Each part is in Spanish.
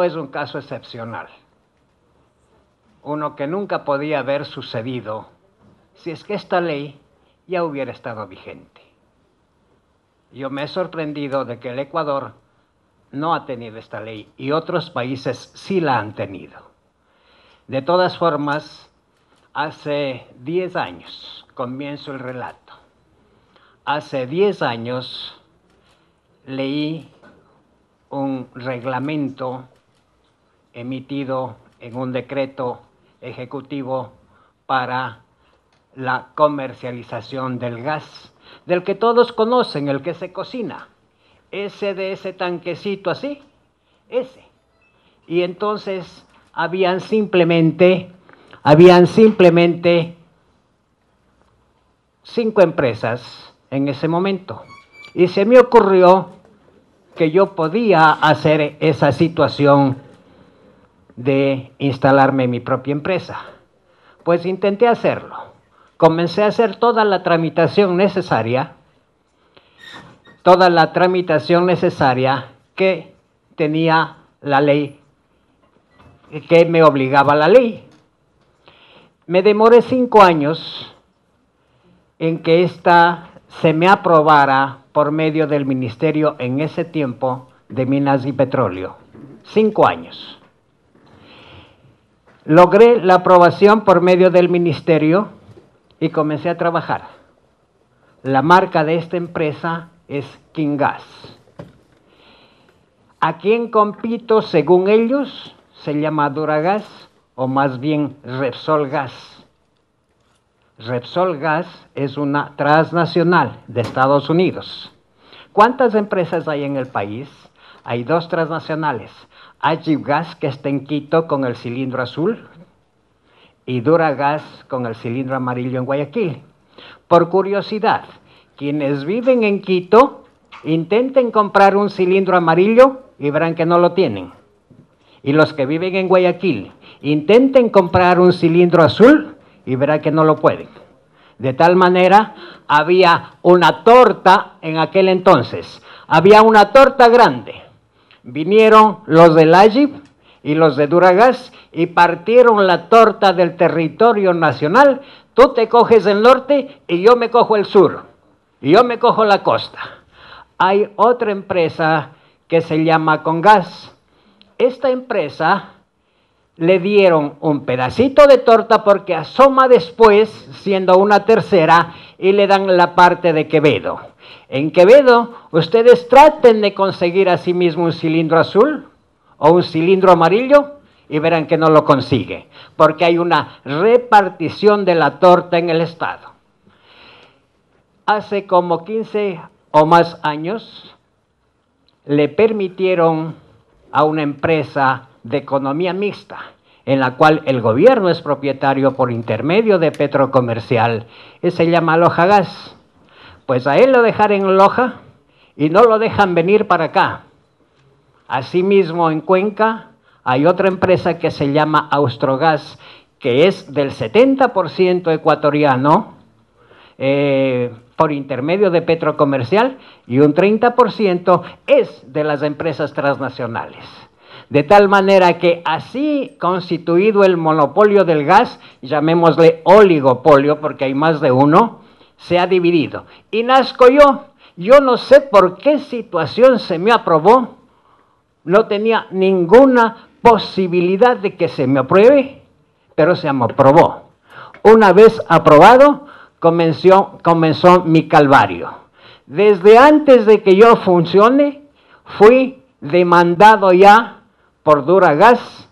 no es un caso excepcional, uno que nunca podía haber sucedido si es que esta ley ya hubiera estado vigente. Yo me he sorprendido de que el Ecuador no ha tenido esta ley y otros países sí la han tenido. De todas formas, hace 10 años, comienzo el relato, hace 10 años leí un reglamento emitido en un decreto ejecutivo para la comercialización del gas, del que todos conocen, el que se cocina, ese de ese tanquecito así, ese. Y entonces habían simplemente 5 empresas en ese momento. Y se me ocurrió que yo podía hacer esa situación de instalarme mi propia empresa. Pues intenté hacerlo. Comencé a hacer toda la tramitación necesaria que tenía la ley, que me obligaba la ley. Me demoré 5 años en que esta se me aprobara por medio del Ministerio en ese tiempo de Minas y Petróleo. 5 años. Logré la aprobación por medio del Ministerio y comencé a trabajar. La marca de esta empresa es Quingas. ¿A quién compito según ellos? Se llama Duragas o más bien Repsol Gas. Repsol Gas es una transnacional de Estados Unidos. ¿Cuántas empresas hay en el país? Hay 2 transnacionales. Agip Gas, que está en Quito con el cilindro azul, y Duragas con el cilindro amarillo en Guayaquil. Por curiosidad, quienes viven en Quito, intenten comprar un cilindro amarillo y verán que no lo tienen. Y los que viven en Guayaquil, intenten comprar un cilindro azul y verán que no lo pueden. De tal manera, había una torta en aquel entonces, había una torta grande. Vinieron los del Agip y los de Duragas y partieron la torta del territorio nacional. Tú te coges el norte y yo me cojo el sur, y yo me cojo la costa. Hay otra empresa que se llama Congas. Esta empresa le dieron un pedacito de torta porque asoma después, siendo una tercera, y le dan la parte de Quevedo. En Quevedo, ustedes traten de conseguir a sí mismo un cilindro azul o un cilindro amarillo y verán que no lo consigue, porque hay una repartición de la torta en el estado. Hace como 15 o más años, le permitieron a una empresa de economía mixta, en la cual el gobierno es propietario por intermedio de Petrocomercial, y se llama Loja Gas. Pues a él lo dejaron en Loja y no lo dejan venir para acá. Asimismo, en Cuenca hay otra empresa que se llama Austrogas, que es del 70% ecuatoriano, por intermedio de Petrocomercial, y un 30% es de las empresas transnacionales. De tal manera que así constituido el monopolio del gas, llamémosle oligopolio porque hay más de uno, se ha dividido. Y nazco yo no sé por qué situación se me aprobó, no tenía ninguna posibilidad de que se me apruebe, pero se me aprobó. Una vez aprobado, comenzó mi calvario. Desde antes de que yo funcione, fui demandado ya por Duragas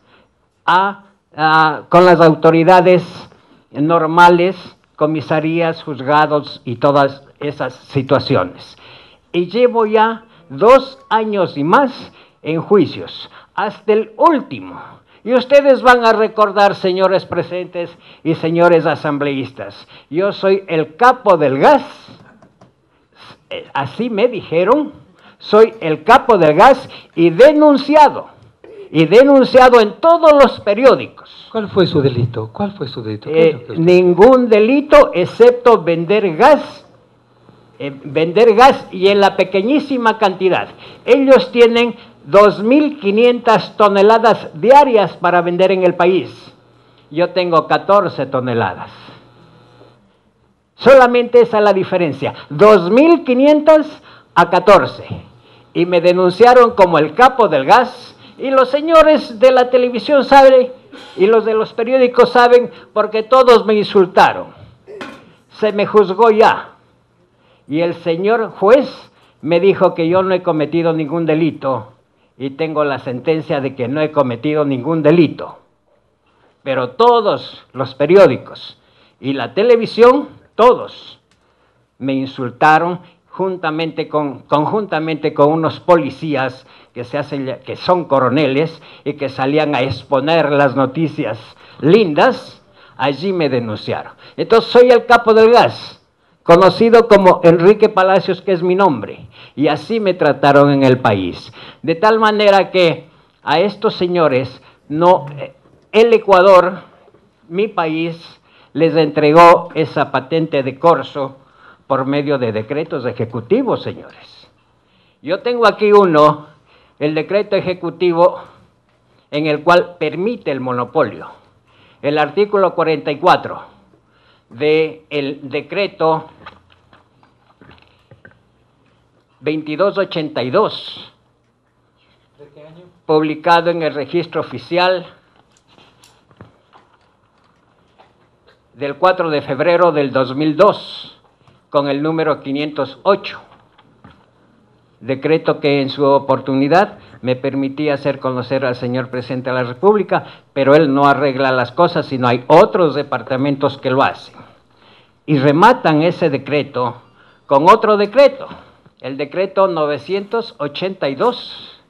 con las autoridades normales, comisarías, juzgados y todas esas situaciones. Y llevo ya 2 años y más en juicios, hasta el último. Y ustedes van a recordar, señores presentes y señores asambleístas, yo soy el capo del gas, así me dijeron, soy el capo del gas y denunciado en todos los periódicos. ¿Cuál fue su delito? ¿Cuál fue su delito? Ningún delito excepto vender gas y en la pequeñísima cantidad. Ellos tienen 2.500 toneladas diarias para vender en el país. Yo tengo 14 toneladas. Solamente esa es la diferencia, 2.500 a 14. Y me denunciaron como el capo del gas, y los señores de la televisión saben, y los de los periódicos saben, porque todos me insultaron. Se me juzgó ya, y el señor juez me dijo que yo no he cometido ningún delito, y tengo la sentencia de que no he cometido ningún delito. Pero todos los periódicos y la televisión, todos me insultaron conjuntamente con unos policías que son coroneles y que salían a exponer las noticias lindas. Allí me denunciaron. Entonces soy el capo del gas, conocido como Enrique Palacios, que es mi nombre, y así me trataron en el país. De tal manera que a estos señores, el Ecuador, mi país, les entregó esa patente de corso por medio de decretos ejecutivos, señores. Yo tengo aquí el decreto ejecutivo en el cual permite el monopolio. El artículo 44 del decreto 2282, ¿de qué año? Publicado en el registro oficial del 4 de febrero del 2002, con el número 508, decreto que en su oportunidad me permitía hacer conocer al señor presidente de la República, pero él no arregla las cosas, sino hay otros departamentos que lo hacen. Y rematan ese decreto con otro decreto, el decreto 982,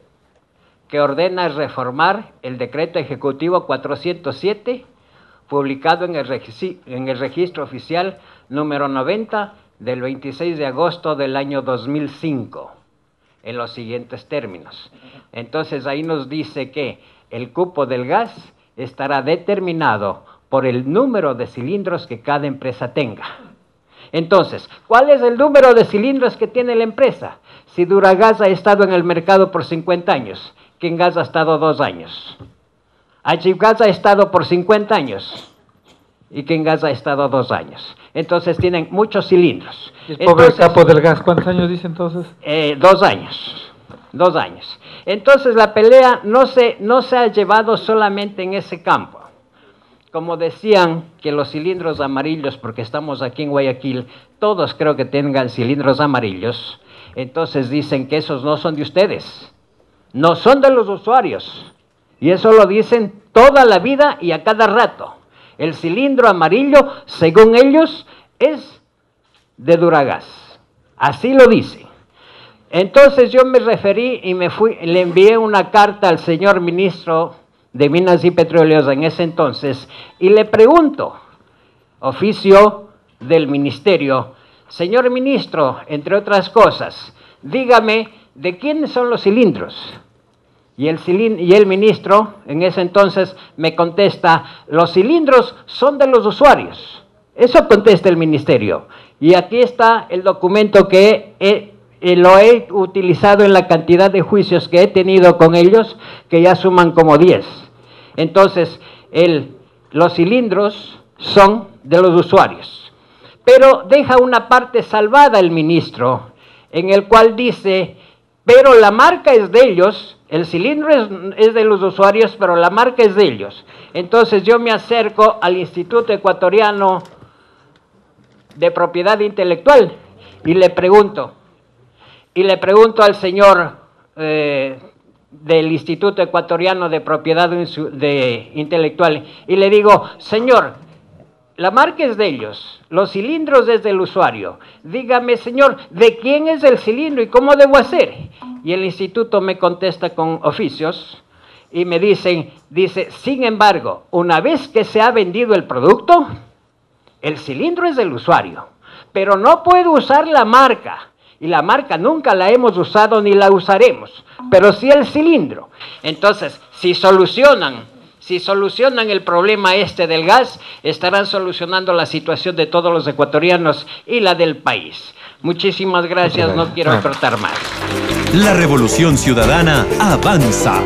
que ordena reformar el decreto ejecutivo 407, publicado en el registro oficial número 90 del 26 de agosto del año 2005, en los siguientes términos. Entonces ahí nos dice que el cupo del gas estará determinado por el número de cilindros que cada empresa tenga. Entonces, ¿cuál es el número de cilindros que tiene la empresa? Si Duragas ha estado en el mercado por 50 años, Kengas ha estado 2 años. Agibgas ha estado por 50 años y Kengas ha estado 2 años. Entonces tienen muchos cilindros. ¿Y el pobre capo del gas cuántos años dice entonces? 2 años. 2 años. Entonces la pelea no se ha llevado solamente en ese campo. Como decían que los cilindros amarillos, porque estamos aquí en Guayaquil, todos creo que tengan cilindros amarillos, entonces dicen que esos no son de ustedes, no son de los usuarios. Y eso lo dicen toda la vida y a cada rato. El cilindro amarillo, según ellos, es de Duragas. Así lo dicen. Entonces yo me referí y le envié una carta al señor ministro de Minas y Petróleos en ese entonces, y le pregunto, oficio del ministerio, señor ministro, entre otras cosas, dígame, ¿de quiénes son los cilindros? Y el ministro en ese entonces me contesta, los cilindros son de los usuarios. Eso contesta el ministerio. Y aquí está el documento que lo he utilizado en la cantidad de juicios que he tenido con ellos, que ya suman como 10. Entonces, los cilindros son de los usuarios. Pero deja una parte salvada el ministro, en el cual dice, pero la marca es de ellos, el cilindro es de los usuarios, pero la marca es de ellos. Entonces yo me acerco al Instituto Ecuatoriano de Propiedad Intelectual y le pregunto al señor del Instituto Ecuatoriano de Propiedad Intelectual y le digo, señor, la marca es de ellos, los cilindros es del usuario. Dígame, señor, ¿de quién es el cilindro y cómo debo hacer? Y el instituto me contesta con oficios y me dice, sin embargo, una vez que se ha vendido el producto, el cilindro es del usuario, pero no puedo usar la marca. Y la marca nunca la hemos usado ni la usaremos, pero sí el cilindro. Entonces, si solucionan el problema del gas, estarán solucionando la situación de todos los ecuatorianos y la del país. Muchísimas gracias, no quiero cortar más. La revolución ciudadana avanza.